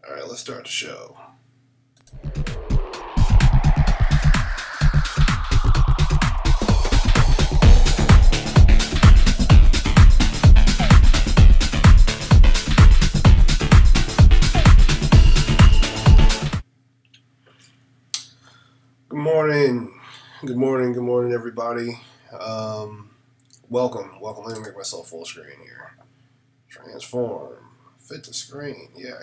All right, let's start the show. Good morning. Good morning. Good morning, everybody. Welcome. Let me make myself full screen here. Transform. Fit the screen. Yeah,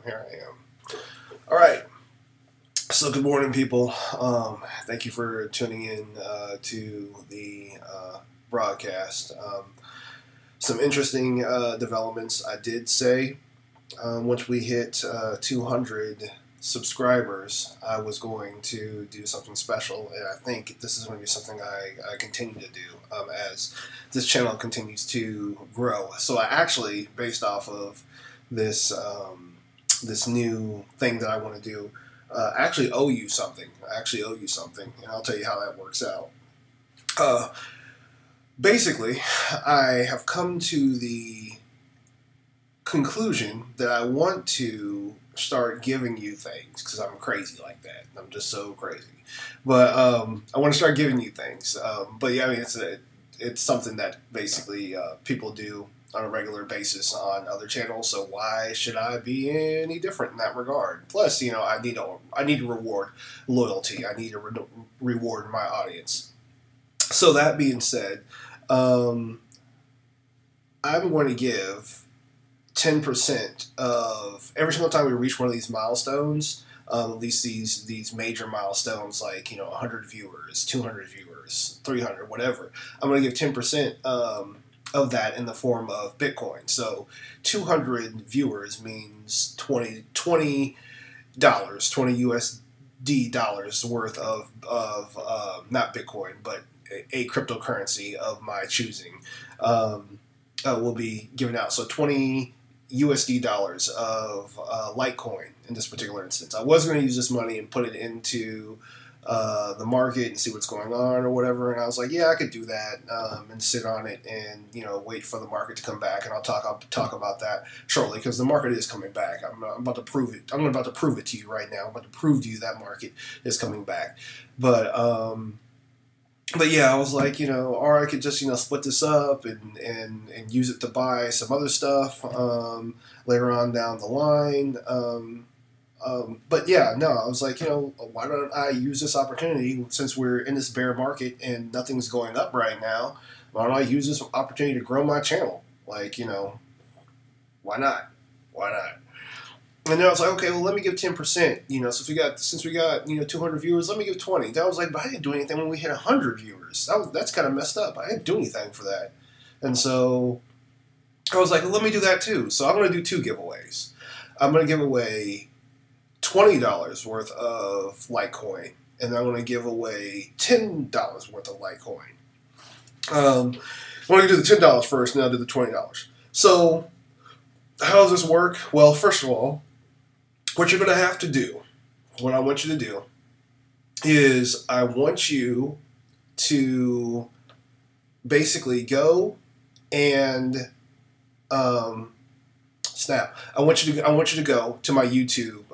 here I am. All right. So good morning, people. Thank you for tuning in to the broadcast. Some interesting developments. I did say once we hit 200 subscribers, I was going to do something special, and I think this is going to be something I continue to do as this channel continues to grow. So I actually, based off of this this new thing that I want to do, I actually owe you something. And I'll tell you how that works out. Basically, I have come to the conclusion that I want to start giving you things because I'm crazy like that. I'm just so crazy. But I want to start giving you things. But yeah, I mean, it's something that basically people do on a regular basis on other channels. So why should I be any different in that regard? Plus, you know, I need to reward loyalty. I need to reward my audience. So that being said, I'm going to give 10% of every single time we reach one of these milestones, at least these major milestones like, you know, 100 viewers, 200 viewers, 300, whatever. I'm going to give 10% of that in the form of Bitcoin. So 200 viewers means $20 USD dollars worth of not Bitcoin, but a cryptocurrency of my choosing will be given out. So 20 USD dollars of Litecoin in this particular instance. I was going to use this money and put it into the market and see what's going on or whatever, and I was like, yeah, I could do that and sit on it and, you know, wait for the market to come back, and I'll talk about that shortly because the market is coming back. I'm about to prove it. I'm about to prove it to you right now. I'm about to prove to you that market is coming back. But yeah, I was like, you know, or I could just, you know, split this up and use it to buy some other stuff later on down the line. But yeah, no, I was like, you know, why don't I use this opportunity since we're in this bear market and nothing's going up right now? Why don't I use this opportunity to grow my channel? Like, you know, why not? And then I was like, okay, well, let me give 10%. You know, since we got you know 200 viewers, let me give 20. That was like, but I didn't do anything when we hit 100 viewers. That's kind of messed up. I didn't do anything for that. And so I was like, well, let me do that too. So I'm going to do two giveaways. I'm going to give away $20 worth of Litecoin, and I'm going to give away $10 worth of Litecoin. I'm going to do the $10 first, and I'll do the $20. So how does this work? Well, first of all, what you're going to have to do, what I want you to do, is I want you to basically go and snap. I want you to go to my YouTube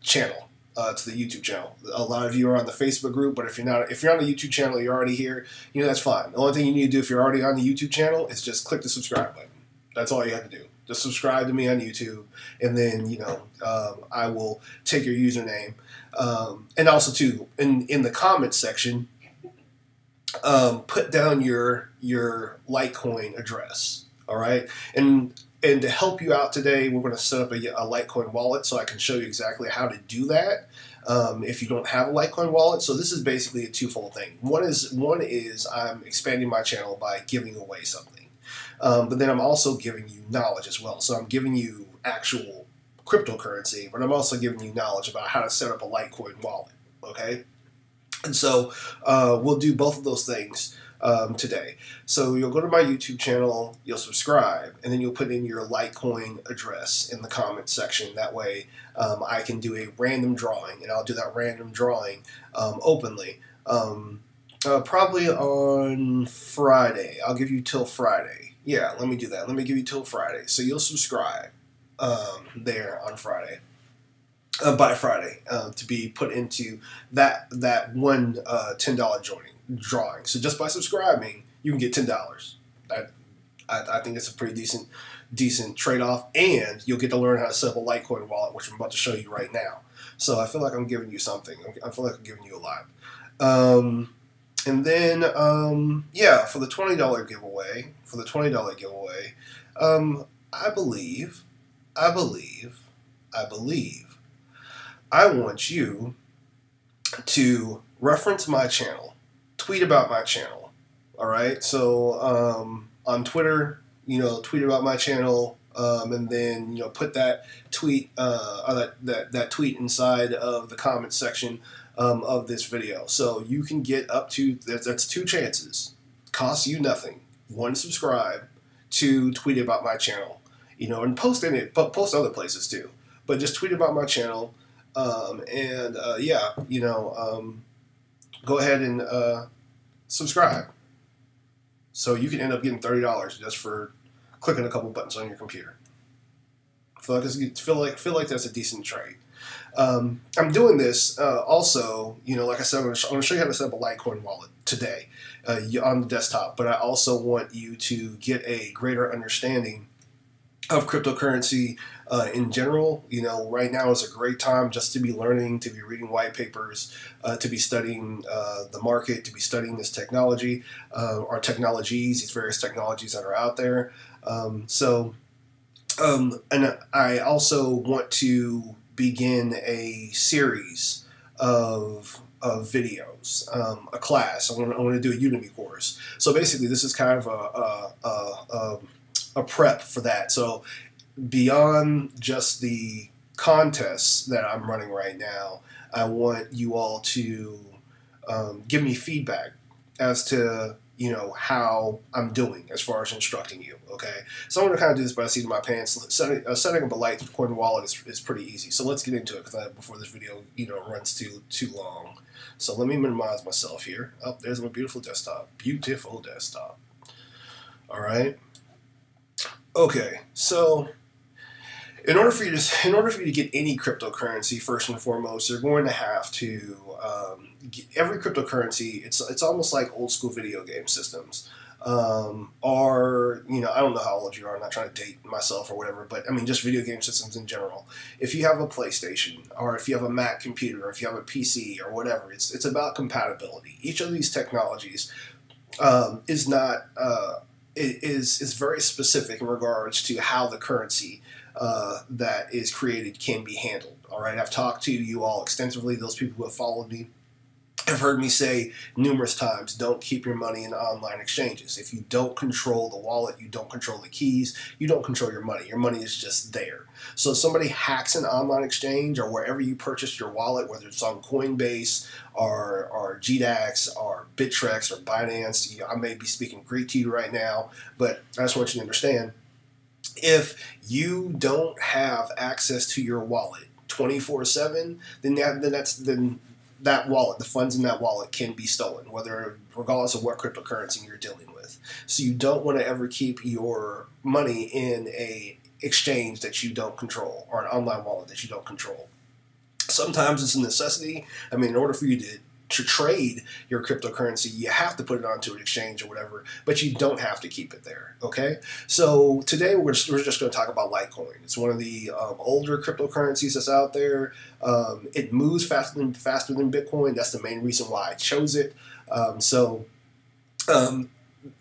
channel, to the YouTube channel. A lot of you are on the Facebook group, but if you're on the YouTube channel, you're already here. You know, that's fine. The only thing you need to do if you're already on the YouTube channel is just click the subscribe button. That's all you have to do. Just subscribe to me on YouTube, and then, you know, I will take your username, and also too in the comments section, put down your Litecoin address. All right, and to help you out today, we're going to set up a Litecoin wallet so I can show you exactly how to do that. If you don't have a Litecoin wallet, so this is basically a twofold thing. One is I'm expanding my channel by giving away something. But then I'm also giving you knowledge as well. So I'm giving you actual cryptocurrency, but I'm also giving you knowledge about how to set up a Litecoin wallet, okay? And so we'll do both of those things today. So you'll go to my YouTube channel, you'll subscribe, and then you'll put in your Litecoin address in the comment section. That way I can do a random drawing, and I'll do that random drawing openly. Probably on Friday. I'll give you till Friday. Yeah, let me do that. Let me give you till Friday. So you'll subscribe there on Friday. by Friday to be put into that one $10 drawing. So just by subscribing, you can get $10. I think it's a pretty decent trade-off, and you'll get to learn how to set up a Litecoin wallet, which I'm about to show you right now. So I feel like I'm giving you something. I feel like I'm giving you a lot. And then, yeah, for the $20 giveaway, I believe, I want you to reference my channel, tweet about my channel. All right, so on Twitter, tweet about my channel, and then put that tweet, that tweet inside of the comment section of this video. So you can get up to that's 2 chances. Costs you nothing. 1, subscribe. 2, tweet about my channel. And post in it, but post other places too. But just tweet about my channel, and yeah, go ahead and subscribe. So you can end up getting $30 just for clicking a couple buttons on your computer. Feel like that's a decent trade. I'm doing this also, like I said, I'm going to show you how to set up a Litecoin wallet today on the desktop. But I also want you to get a greater understanding of cryptocurrency in general. Right now is a great time just to be learning, to be reading white papers, to be studying the market, to be studying this technology, or technologies, these various technologies that are out there. And I also want to begin a series of videos, a class. I want to do a Udemy course. So basically, this is kind of a prep for that. So beyond just the contests that I'm running right now, I want you all to give me feedback as to how I'm doing as far as instructing you. Okay, so I'm going to kind of do this by the seat of my pants. Setting up a Litecoin wallet is pretty easy. So let's get into it before this video runs too long. So let me minimize myself here. Oh, there's my beautiful desktop. Beautiful desktop. All right. Okay, so in order for you to get any cryptocurrency, first and foremost, you're going to have to every cryptocurrency. It's almost like old school video game systems. Or I don't know how old you are. I'm not trying to date myself or whatever, but I mean just video game systems in general. If you have a PlayStation, or if you have a Mac computer, or if you have a PC or whatever, it's about compatibility. Each of these technologies is not. Is very specific in regards to how the currency that is created can be handled. All right, I've talked to you all extensively. Those people who have followed me have heard me say numerous times, don't keep your money in online exchanges. If you don't control the wallet, you don't control the keys, you don't control your money. Your money is just there. So if somebody hacks an online exchange or wherever you purchased your wallet, whether it's on Coinbase or GDAX or Bittrex or Binance, I may be speaking Greek to you right now, but I just want you to understand, if you don't have access to your wallet 24/7, then that wallet, the funds in that wallet can be stolen, regardless of what cryptocurrency you're dealing with. So you don't want to ever keep your money in a exchange that you don't control, or an online wallet that you don't control. Sometimes it's a necessity. I mean, in order for you to trade your cryptocurrency, you have to put it onto an exchange or whatever, but you don't have to keep it there. Okay, so today we're just going to talk about Litecoin. It's one of the older cryptocurrencies that's out there. It moves faster than Bitcoin. That's the main reason why I chose it.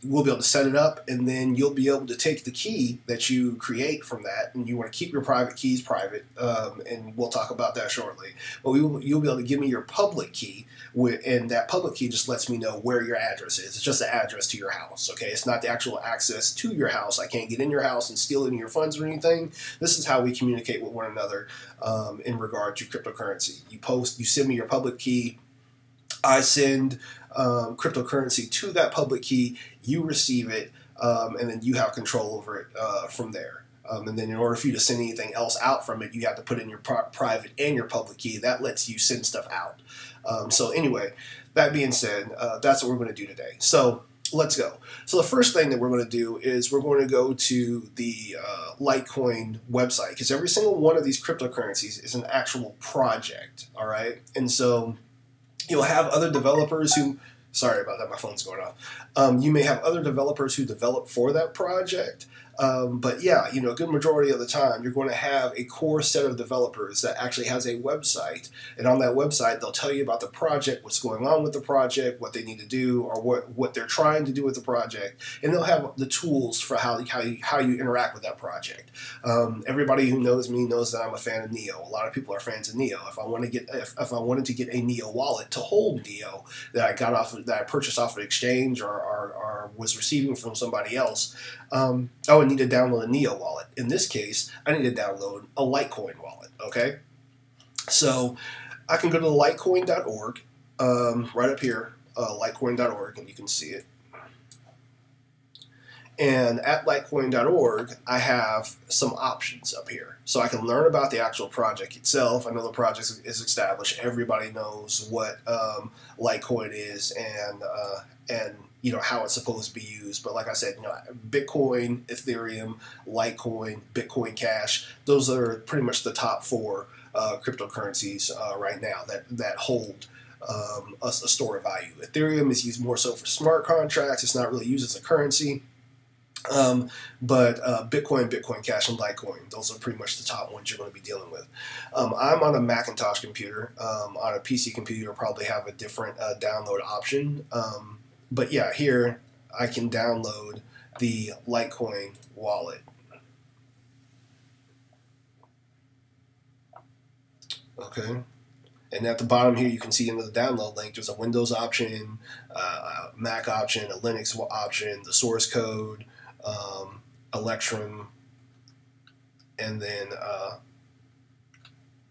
We'll be able to set it up, and then you'll be able to take the key that you create from that, and you want to keep your private keys private, and we'll talk about that shortly. But you'll be able to give me your public key, and that public key just lets me know where your address is. It's just the address to your house, okay? It's not the actual access to your house. I can't get in your house and steal any of your funds or anything. This is how we communicate with one another in regard to cryptocurrency. You send me your public key, I send cryptocurrency to that public key, you receive it, and then you have control over it from there. And then in order for you to send anything else out from it, you have to put in your private and your public key. That lets you send stuff out. So anyway, that being said, that's what we're going to do today. So let's go. So the first thing that we're going to do is we're going to go to the Litecoin website, because every single one of these cryptocurrencies is an actual project, all right? And so you'll have other developers who, sorry about that, my phone's going off. You may have other developers who develop for that project. But yeah, you know, a good majority of the time, you're going to have a core set of developers that actually has a website. And on that website, they'll tell you about the project, what's going on with the project, what they need to do, or what they're trying to do with the project. And they'll have the tools for how you interact with that project. Everybody who knows me knows that I'm a fan of Neo. A lot of people are fans of Neo. If I wanted to get a Neo wallet to hold Neo that I purchased off an exchange or was receiving from somebody else, I would need to download a Neo wallet. In this case, I need to download a Litecoin wallet, okay? So I can go to litecoin.org, right up here, litecoin.org, and you can see it. And at litecoin.org, I have some options up here. So I can learn about the actual project itself. I know the project is established. Everybody knows what Litecoin is and you know how it's supposed to be used. But like I said, you know, Bitcoin, Ethereum, Litecoin, Bitcoin Cash, those are pretty much the top four cryptocurrencies right now that hold a store of value. Ethereum is used more so for smart contracts. It's not really used as a currency. But Bitcoin, Bitcoin Cash, and Litecoin, those are pretty much the top ones you're going to be dealing with. I'm on a Macintosh computer. On a PC computer, I'll probably have a different download option. But yeah, here I can download the Litecoin wallet. Okay. And at the bottom here, you can see under the download link, there's a Windows option, a Mac option, a Linux option, the source code, Electrum, and then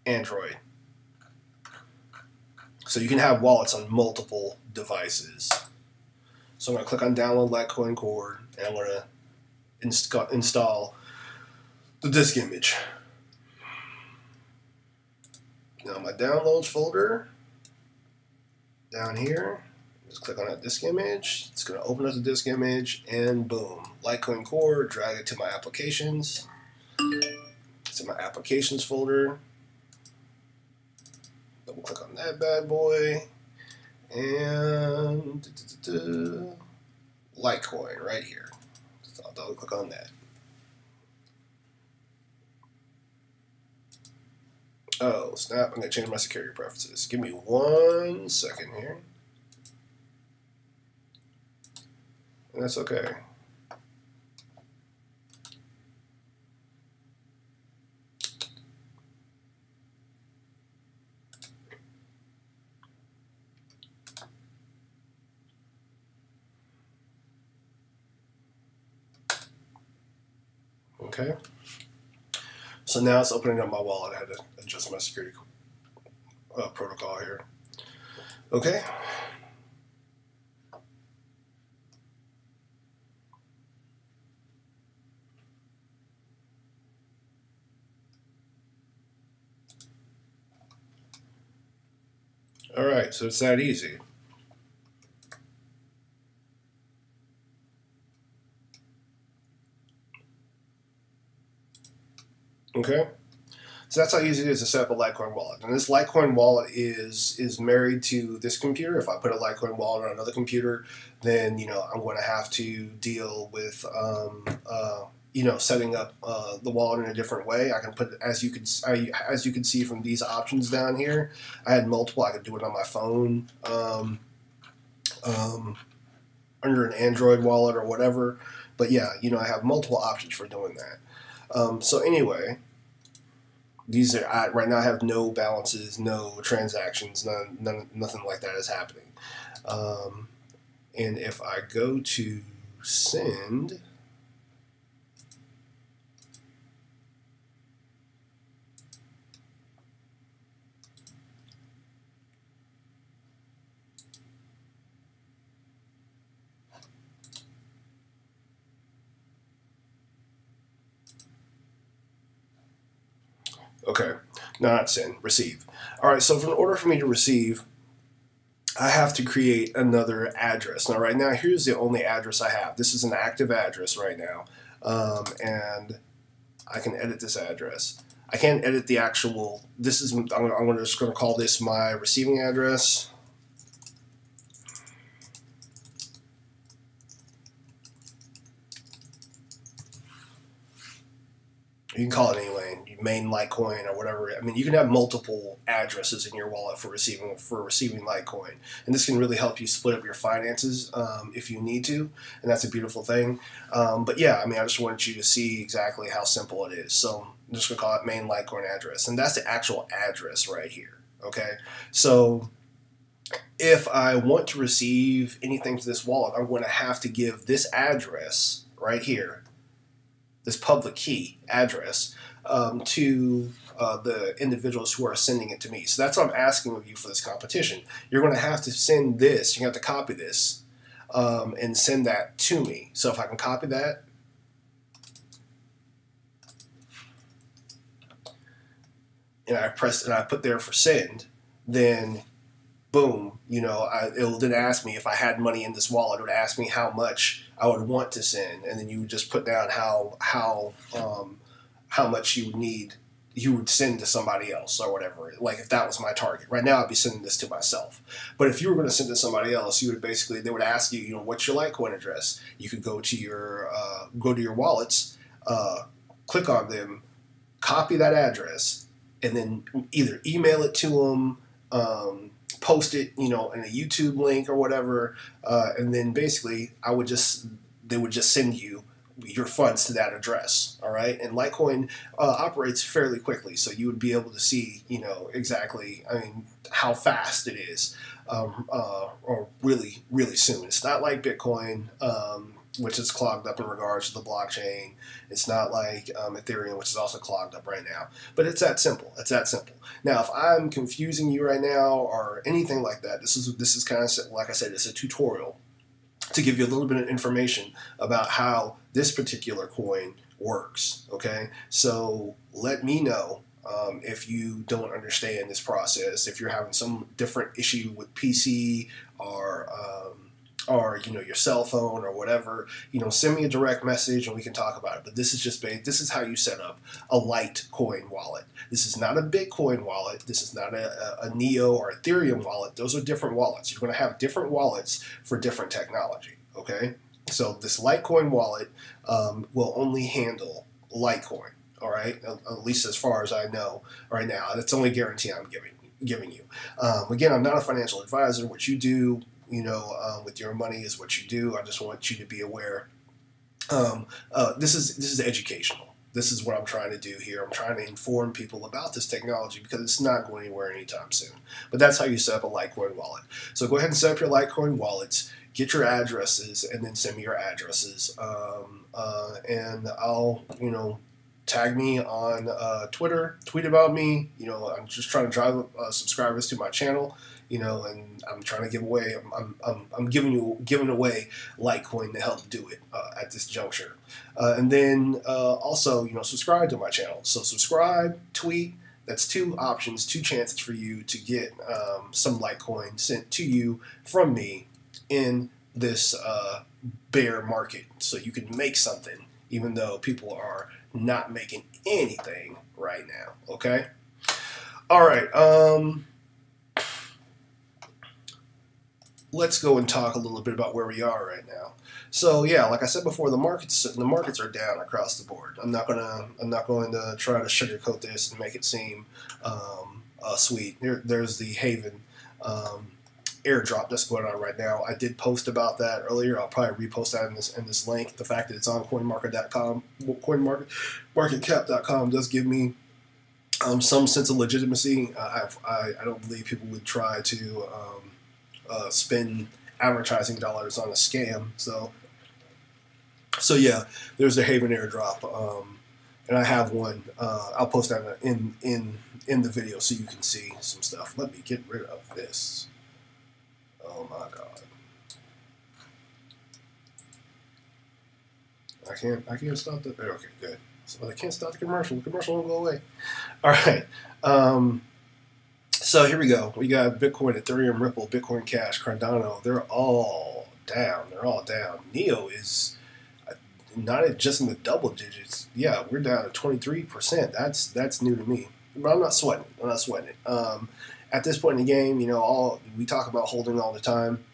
Android. So you can have wallets on multiple devices. So I'm going to click on Download Litecoin Core, and I'm going to install the disk image. Now my Downloads folder, down here, just click on that disk image. It's going to open up the disk image, and boom, Litecoin Core, drag it to my applications. It's in my applications folder. Double click on that bad boy, and Litecoin right here. So I'll double click on that. Oh snap, I'm going to change my security preferences. Give me 1 second here. And that's okay. Okay. So now it's opening up my wallet. I had to adjust my security protocol here. Okay. All right, so it's that easy. Okay, so that's how easy it is to set up a Litecoin wallet. And this Litecoin wallet is married to this computer. If I put a Litecoin wallet on another computer, then you know I'm going to have to deal with you know, setting up the wallet in a different way. I can put, as you can see from these options down here, I had multiple. I could do it on my phone, under an Android wallet or whatever. But yeah, you know, I have multiple options for doing that. So anyway, these are right now. I have no balances, no transactions, nothing like that is happening. And if I go to send. Okay, no, not send, receive. All right, so in order for me to receive I have to create another address. Now, right now, here's the only address I have. This is an active address right now, and I can edit this address. I can't edit the actual. This is. I'm just going to call this my receiving address. You can call it anyway, main Litecoin or whatever. I mean, you can have multiple addresses in your wallet for receiving Litecoin, and this can really help you split up your finances if you need to, and that's a beautiful thing. But yeah, I mean, I just wanted you to see exactly how simple it is. So I'm just gonna call it main Litecoin address, and that's the actual address right here. Okay, so if I want to receive anything to this wallet, I'm going to have to give this address right here, this public key address, to the individuals who are sending it to me. So that's what I'm asking of you for this competition. You're going to have to send this, you have to copy this, and send that to me. So if I can copy that, and I put there for send, then boom, it'll then ask me if I had money in this wallet. It would ask me how much I would want to send, and then you would just put down how much you would send to somebody else or whatever. Like if that was my target. Right now, I'd be sending this to myself. But if you were going to send to somebody else, they would ask you, what's your Litecoin address? You could go to your wallets, click on them, copy that address, and then either email it to them. Post it, in a YouTube link or whatever, and then basically they would just send you your funds to that address. All right, and Litecoin operates fairly quickly, so you would be able to see, exactly, how fast it is, or really, really soon. It's not like Bitcoin, which is clogged up in regards to the blockchain. It's not like Ethereum, which is also clogged up right now. But it's that simple. It's that simple. Now, if I'm confusing you right now or anything like that, this is kind of, like I said, it's a tutorial to give you a little bit of information about how this particular coin works. Okay, so let me know if you don't understand this process, if you're having some different issue with PC or your cell phone or whatever, send me a direct message and we can talk about it. But this is how you set up a Litecoin wallet. This is not a Bitcoin wallet. This is not a Neo or Ethereum wallet. Those are different wallets. You're going to have different wallets for different technology. Okay, so this Litecoin wallet will only handle Litecoin. All right, at least as far as I know right now. That's the only guarantee I'm giving you. Again, I'm not a financial advisor. What you do, with your money is what you do. I just want you to be aware. This is educational. This is what I'm trying to do here. I'm trying to inform people about this technology because it's not going anywhere anytime soon. But that's how you set up a Litecoin wallet. So go ahead and set up your Litecoin wallets, get your addresses, and then send me your addresses. And I'll, tag me on Twitter, tweet about me. I'm just trying to drive subscribers to my channel. And I'm trying to give away. I'm giving away Litecoin to help do it at this juncture. And then also, subscribe to my channel. So subscribe, tweet. That's 2 options, 2 chances for you to get some Litecoin sent to you from me in this bear market, so you can make something, even though people are not making anything right now. Okay. All right. Let's go and talk a little bit about where we are right now. So yeah, like I said before, the markets are down across the board. I'm not going to try to sugarcoat this and make it seem sweet. There's the Haven airdrop that's going on right now. I did post about that earlier. I'll probably repost that in this link. The fact that it's on CoinMarket.com, CoinMarketCap.com does give me some sense of legitimacy. I don't believe people would try to spend advertising dollars on a scam. So yeah, there's the Haven airdrop, and I have one. I'll post that in the video so you can see some stuff. Let me get rid of this. Oh my god, I can't stop that. Okay, good. So I can't stop the commercial. The commercial won't go away. All right. So here we go. We got Bitcoin, Ethereum, Ripple, Bitcoin Cash, Cardano. They're all down. They're all down. Neo is not just in the double digits. Yeah, we're down to 23%. That's new to me. But I'm not sweating it. I'm not sweating it. At this point in the game, you know, all we talk about holding all the time.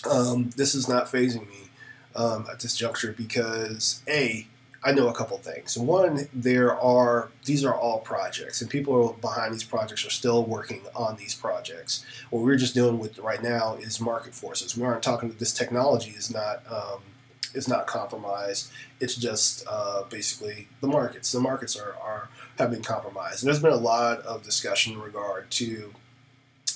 This is not phasing me at this juncture because I know a couple things. One, these are all projects, and people behind these projects are still working on these projects. What we're just dealing with right now is market forces. We aren't talking that this technology is not compromised. It's just basically the markets. The markets have been compromised, and there's been a lot of discussion in regard to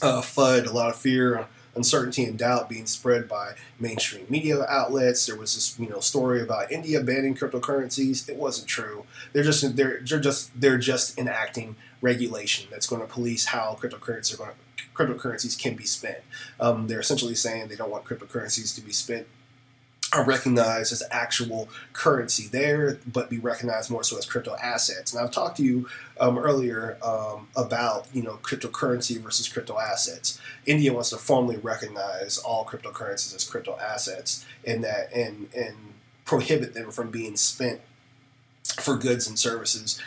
FUD, a lot of fear, uncertainty, and doubt being spread by mainstream media outlets. There was this story about India banning cryptocurrencies. It wasn't true. They're just enacting regulation that's going to police how cryptocurrencies can be spent. They're essentially saying they don't want cryptocurrencies to be spent are recognized as actual currency there, but be recognized more so as crypto assets. And I've talked to you earlier about cryptocurrency versus crypto assets. India wants to formally recognize all cryptocurrencies as crypto assets, and prohibit them from being spent for goods and services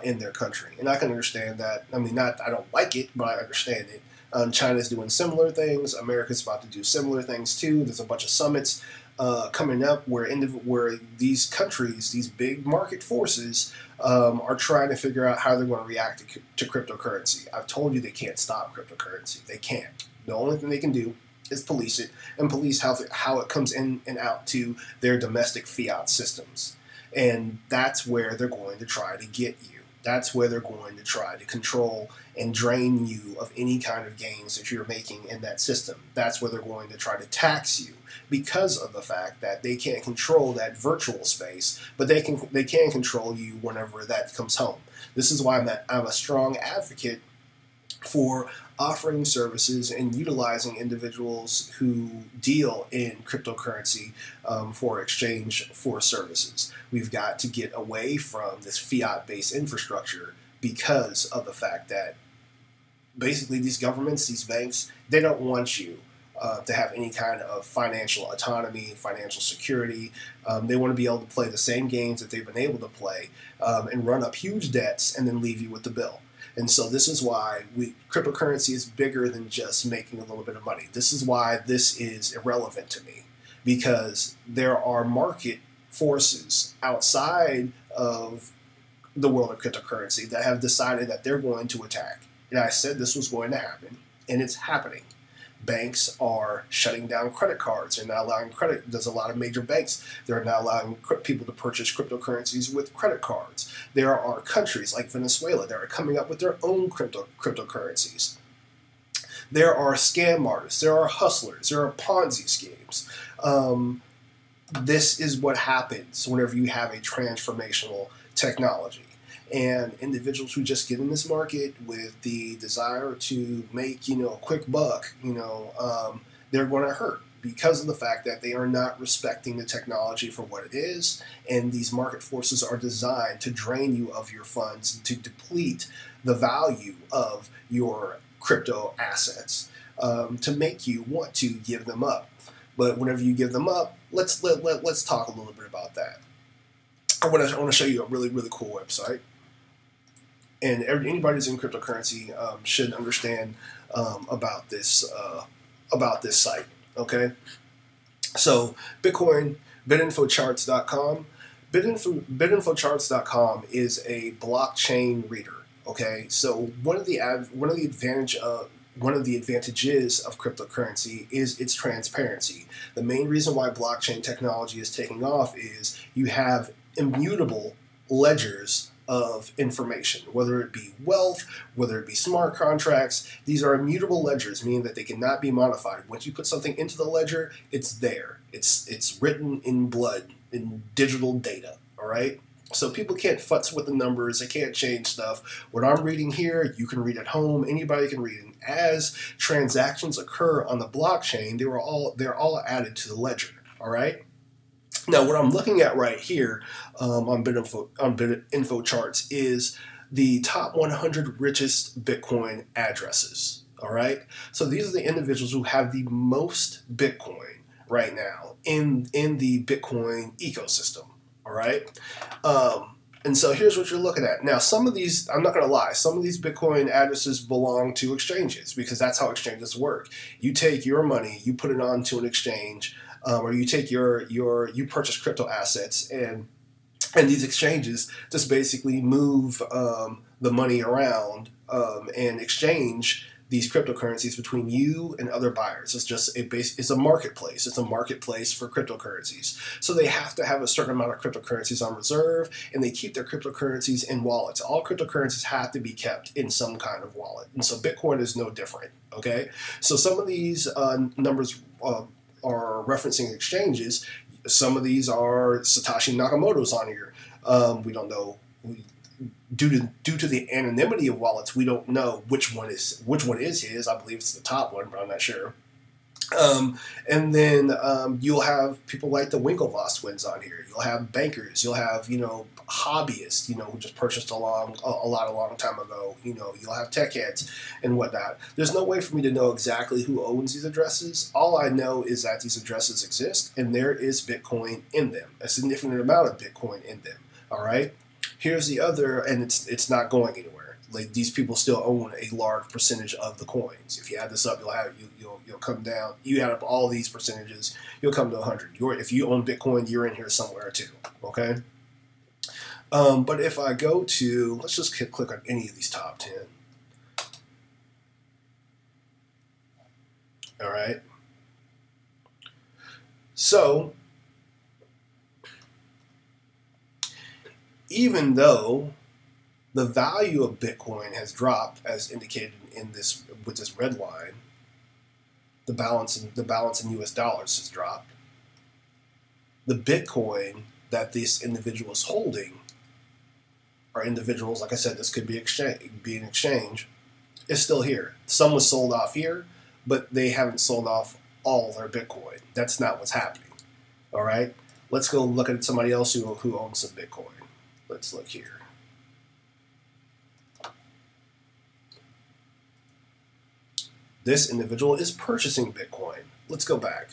in their country. And I can understand that. I mean, I don't like it, but I understand it. China's doing similar things. America's about to do similar things too. There's a bunch of summits coming up where these countries, these big market forces, are trying to figure out how they're going to react to cryptocurrency. I've told you they can't stop cryptocurrency. They can't. The only thing they can do is police it, and police how it comes in and out to their domestic fiat systems. And that's where they're going to try to get you. That's where they're going to try to control and drain you of any kind of gains that you're making in that system. That's where they're going to try to tax you because of the fact that they can't control that virtual space, but they can control you whenever that comes home. This is why I'm a strong advocate for offering services and utilizing individuals who deal in cryptocurrency for exchange for services. We've got to get away from this fiat-based infrastructure because of the fact that basically these governments, these banks, they don't want you to have any kind of financial autonomy, financial security. They want to be able to play the same games that they've been able to play and run up huge debts and then leave you with the bill. And so this is why cryptocurrency is bigger than just making a little bit of money. This is why this is irrelevant to me, because there are market forces outside of the world of cryptocurrency that have decided that they're going to attack. And I said this was going to happen, and it's happening. Banks are shutting down credit cards. They're not allowing credit. There's a lot of major banks. They're not allowing people to purchase cryptocurrencies with credit cards. There are countries like Venezuela that are coming up with their own cryptocurrencies. There are scam artists. There are hustlers. There are Ponzi schemes. This is what happens whenever you have a transformational technology. And individuals who just get in this market with the desire to make, a quick buck, they're going to hurt because of the fact that they are not respecting the technology for what it is. And these market forces are designed to drain you of your funds, to deplete the value of your crypto assets, to make you want to give them up. But whenever you give them up, let's talk a little bit about that. I want to show you a really, really cool website. And anybody who's in cryptocurrency should understand about this site. Okay, so Bitcoin, bitinfocharts.com. Bitinfocharts.com is a blockchain reader. Okay, so one of the advantages of cryptocurrency is its transparency. The main reason why blockchain technology is taking off is you have immutable ledgers of information, whether it be wealth, whether it be smart contracts. These are immutable ledgers, meaning that they cannot be modified. Once you put something into the ledger, it's there. It's written in blood, in digital data, all right? So people can't futz with the numbers. They can't change stuff. What I'm reading here, you can read at home. Anybody can read it. As transactions occur on the blockchain, they're all added to the ledger, all right? Now, what I'm looking at right here on BitInfo Charts is the top 100 richest Bitcoin addresses. All right. So these are the individuals who have the most Bitcoin right now in the Bitcoin ecosystem. All right. And so here's what you're looking at. Now, some of these, I'm not going to lie, some of these Bitcoin addresses belong to exchanges because that's how exchanges work. You take your money, you put it onto an exchange, or you take you purchase crypto assets, and these exchanges just basically move the money around and exchange these cryptocurrencies between you and other buyers. It's just it's a marketplace. It's a marketplace for cryptocurrencies. So they have to have a certain amount of cryptocurrencies on reserve, and they keep their cryptocurrencies in wallets. All cryptocurrencies have to be kept in some kind of wallet, and so Bitcoin is no different. Okay, so some of these numbers are referencing exchanges. Some of these are Satoshi Nakamoto's on here. We don't know. Due to the anonymity of wallets, we don't know which one is his. I believe it's the top one, but I'm not sure. And then you'll have people like the Winklevoss twins on here. You'll have bankers. You'll have hobbyists. Who just purchased a long time ago. You'll have tech heads and whatnot. There's no way for me to know exactly who owns these addresses. All I know is that these addresses exist and there is Bitcoin in them. A significant amount of Bitcoin in them. All right. Here's the other, and it's not going anywhere. Like, these people still own a large percentage of the coins. If you add this up, you'll come down. You add up all these percentages, you'll come to 100. If you own Bitcoin, you're in here somewhere too. Okay. But if I go to, let's just click on any of these top 10. All right. So, even though the value of Bitcoin has dropped, as indicated with this red line, the balance in U.S. dollars has dropped. The Bitcoin that this individual is holding, or individuals, like I said, this could be an exchange, is still here. Some was sold off here, but they haven't sold off all their Bitcoin. That's not what's happening. All right, let's go look at somebody else who owns some Bitcoin. Let's look here. This individual is purchasing Bitcoin. Let's go back.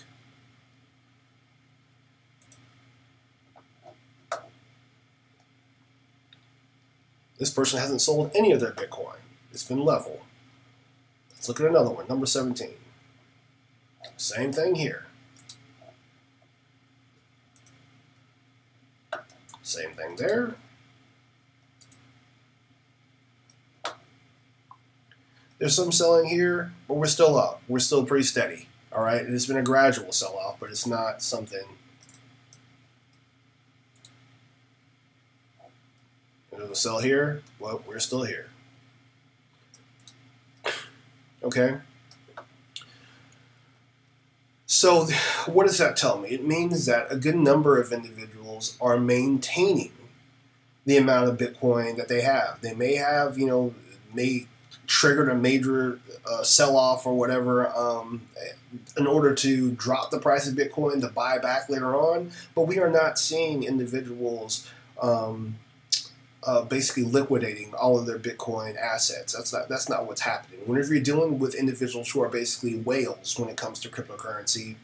This person hasn't sold any of their Bitcoin. It's been level. Let's look at another one, number 17. Same thing here. Same thing there. There's some selling here, but we're still up. We're still pretty steady. All right, and it's been a gradual sell-off, but it's not something. It'll sell here. Well, we're still here. Okay. So what does that tell me? It means that a good number of individuals are maintaining the amount of Bitcoin that they have. They may have, may triggered a major sell-off or whatever in order to drop the price of Bitcoin to buy back later on. But we are not seeing individuals basically liquidating all of their Bitcoin assets. That's not what's happening. Whenever you're dealing with individuals who are basically whales when it comes to cryptocurrency,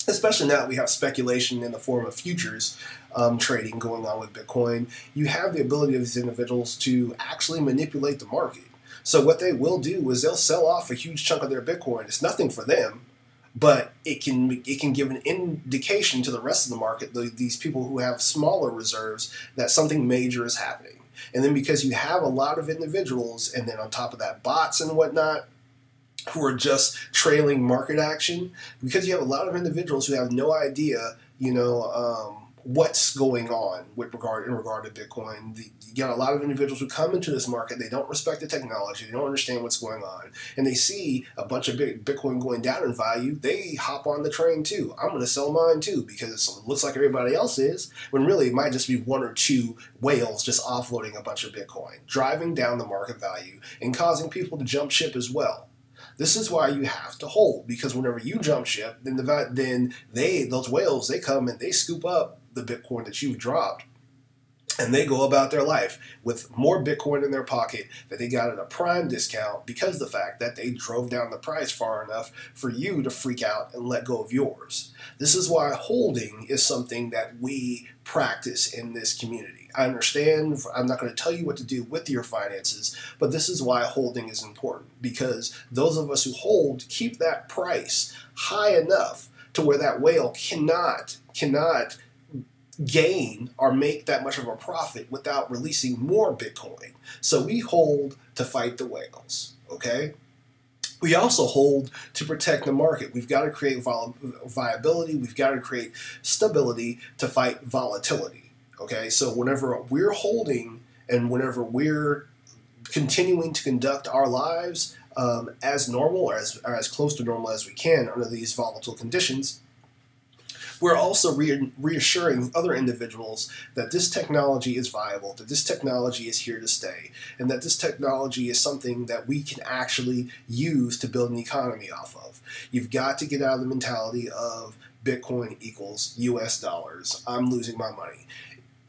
especially now that we have speculation in the form of futures trading going on with Bitcoin, you have the ability of these individuals to actually manipulate the market. So what they will do is they'll sell off a huge chunk of their Bitcoin. It's nothing for them, but it can give an indication to the rest of the market, these people who have smaller reserves, that something major is happening. And then because you have a lot of individuals, and then on top of that bots and whatnot, who are just trailing market action, because you have a lot of individuals who have no idea, what's going on in regard to Bitcoin. You got a lot of individuals who come into this market, they don't respect the technology, they don't understand what's going on, and they see a bunch of Bitcoin going down in value, they hop on the train too. I'm going to sell mine too because it looks like everybody else is, when really it might just be one or two whales just offloading a bunch of Bitcoin, driving down the market value and causing people to jump ship as well. This is why you have to hold, because whenever you jump ship, then those whales, they come and they scoop up the Bitcoin that you've dropped, and they go about their life with more Bitcoin in their pocket that they got at a prime discount because of the fact that they drove down the price far enough for you to freak out and let go of yours. This is why holding is something that we practice in this community. I understand I'm not going to tell you what to do with your finances, but this is why holding is important, because those of us who hold keep that price high enough to where that whale cannot gain or make that much of a profit without releasing more Bitcoin. So we hold to fight the whales, okay? We also hold to protect the market. We've got to create viability. We've got to create stability to fight volatility, okay? So whenever we're holding and whenever we're continuing to conduct our lives as normal or as close to normal as we can under these volatile conditions, we're also reassuring other individuals that this technology is viable, that this technology is here to stay, and that this technology is something that we can actually use to build an economy off of. You've got to get out of the mentality of Bitcoin equals US dollars. I'm losing my money.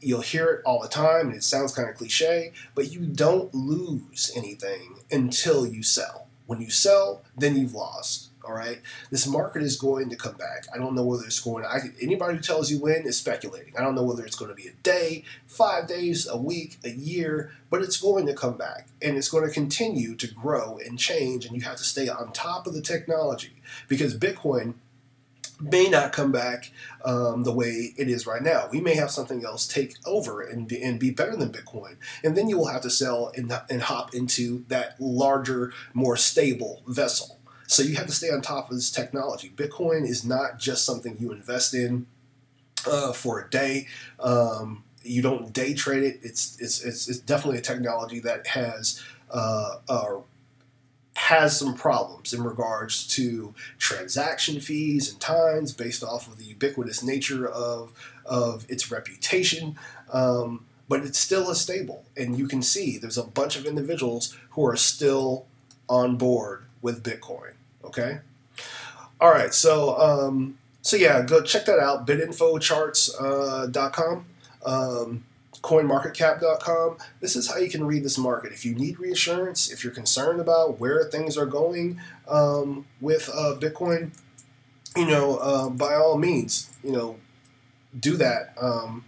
You'll hear it all the time, and it sounds kind of cliche, but you don't lose anything until you sell. When you sell, then you've lost. All right, this market is going to come back. I don't know whether it's going to, anybody who tells you when is speculating. I don't know whether it's going to be a day, 5 days, a week, a year, but it's going to come back, and it's going to continue to grow and change, and you have to stay on top of the technology, because Bitcoin may not come back the way it is right now. We may have something else take over and be better than Bitcoin, and then you will have to sell and hop into that larger, more stable vessel. So you have to stay on top of this technology. Bitcoin is not just something you invest in for a day. You don't day trade it. It's definitely a technology that has some problems in regards to transaction fees and times based off of the ubiquitous nature of its reputation. But it's still a stable, and you can see there's a bunch of individuals who are still on board with Bitcoin. Okay. All right. So yeah, go check that out. Bitinfocharts.com, coinmarketcap.com. This is how you can read this market. If you need reassurance, if you're concerned about where things are going with Bitcoin, by all means, do that. Let me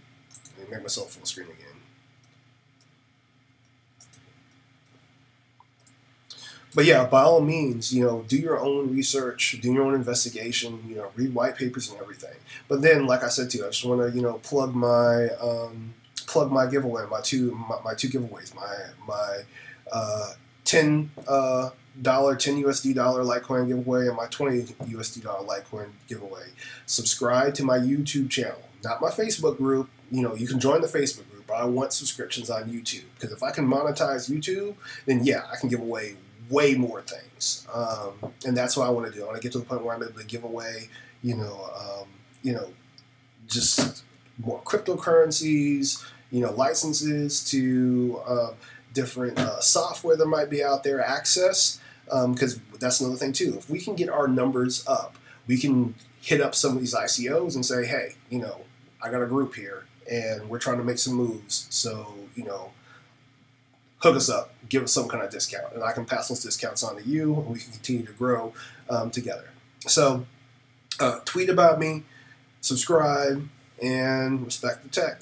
make myself full screen again. But yeah, by all means, do your own research, do your own investigation, read white papers and everything. But then, like I said to you, I just want to, plug my giveaway, my two giveaways, my $10 USD Litecoin giveaway and my $20 USD Litecoin giveaway. Subscribe to my YouTube channel, not my Facebook group. You can join the Facebook group, but I want subscriptions on YouTube, because if I can monetize YouTube, then yeah, I can give away way more things, and that's what I want to do. I want to get to the point where I'm able to give away, just more cryptocurrencies, licenses to different software that might be out there, access, because that's another thing too. If we can get our numbers up, we can hit up some of these ICOs and say, hey, I got a group here, and we're trying to make some moves, so hook us up, give us some kind of discount, and I can pass those discounts on to you, and we can continue to grow together. So tweet about me, subscribe, and respect the tech.